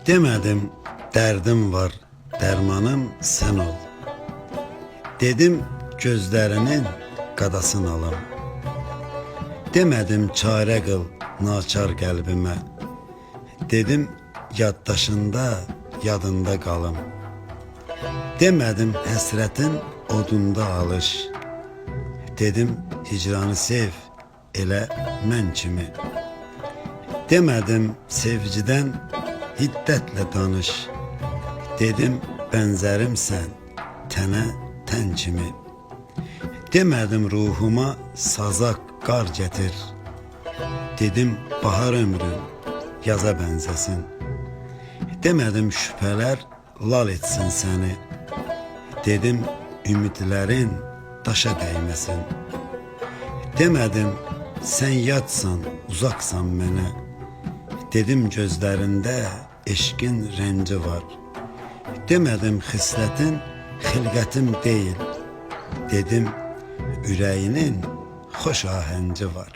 Demedim derdim var, dermanım sen ol. Dedim gözlerinin qadasını alım. Demedim çare kıl naçar qəlbimə. Dedim yaddaşında, yadında qalım. Demedim həsrətin odunda alış. Dedim hicranı sev, elə mən kimi. Demedim sevgiden hiddətle danış. Dedim bənzərimsən tənə tən kimi. Demedim ruhuma sazak qar getir. Dedim bahar ömrüm yaza bənzəsin. Demedim şüphələr lal etsin səni. Dedim ümidlərin daşa dəyməsin. Demedim sen yatsan uzaksan mənə. Dedim gözlərində eşqin rənci var. Demedim xislətin xilqətim deyil. Dedim ürəyinin xoş ahənci var.